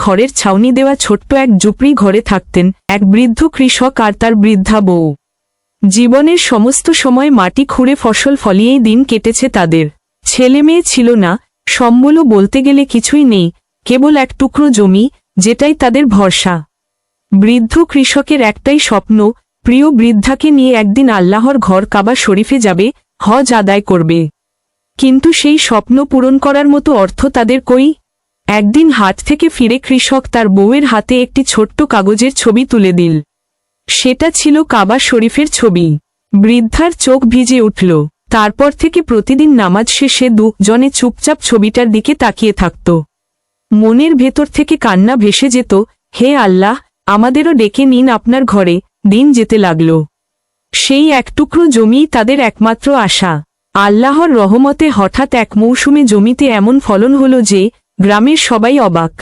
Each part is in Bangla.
খড়ের ছাউনি দেওয়া ছোট্ট এক ঝুপড়ি ঘরে থাকতেন এক বৃদ্ধ কৃষক আর তার বৃদ্ধা বউ। জীবনের সমস্ত সময় মাটি খুঁড়ে ফসল ফলিয়েই দিন কেটেছে তাদের। ছেলে মেয়ে ছিল না, সম্বলও বলতে গেলে কিছুই নেই, কেবল এক টুকরো জমি, যেটাই তাদের ভরসা। বৃদ্ধ কৃষকের একটাই স্বপ্ন, প্রিয় বৃদ্ধাকে নিয়ে একদিন আল্লাহর ঘর কাবা শরীফে যাবে, হজ আদায় করবে। কিন্তু সেই স্বপ্ন পূরণ করার মতো অর্থ তাদের কই? একদিন হাট থেকে ফিরে কৃষক তার বউয়ের হাতে একটি ছোট্ট কাগজের ছবি তুলে দিল। সেটা ছিল কাবা শরীফের ছবি। বৃদ্ধার চোখ ভিজে উঠল। তারপর থেকে প্রতিদিন নামাজ শেষে দুজনে চুপচাপ ছবিটার দিকে তাকিয়ে থাকত। মনের ভেতর থেকে কান্না ভেসে যেত, হে আল্লাহ, আমাদেরও ডেকে নিন আপনার ঘরে। দিন যেতে লাগল। সেই এক টুকরো জমিই তাদের একমাত্র আশা। আল্লাহর রহমতে হঠাৎ এক মৌসুমে জমিতে এমন ফলন হল যে গ্রামের সবাই অবাক।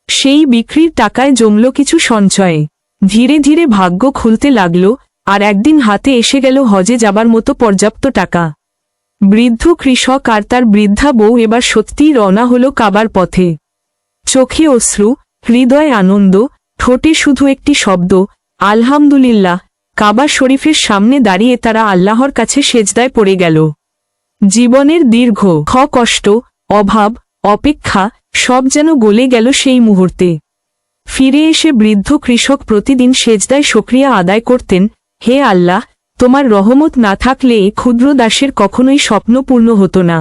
সেই বিক্রির টাকায় জমল কিছু সঞ্চয়ে। ধীরে ধীরে ভাগ্য খুলতে লাগল, আর একদিন হাতে এসে গেল হজে যাবার মতো পর্যাপ্ত টাকা। বৃদ্ধ কৃষক আর তার বৃদ্ধা বউ এবার সত্যিই রওনা হল কাবার পথে। চোখে অশ্রু, হৃদয়ে আনন্দ, ঠোঁটে শুধু একটি শব্দ, আলহামদুলিল্লাহ। কাবা শরীফের সামনে দাঁড়িয়ে তারা আল্লাহর কাছে সেজদায় পড়ে গেল। জীবনের দীর্ঘ কষ্ট, অভাব, অপেক্ষা সব যেন গলে গেল সেই মুহূর্তে। ফিরে এসে বৃদ্ধ কৃষক প্রতিদিন সেজদায় শুকরিয়া আদায় করতেন, হে আল্লাহ, তোমার রহমত না থাকলে এ ক্ষুদ্র দাসের কখনোই স্বপ্ন পূর্ণ হতো না।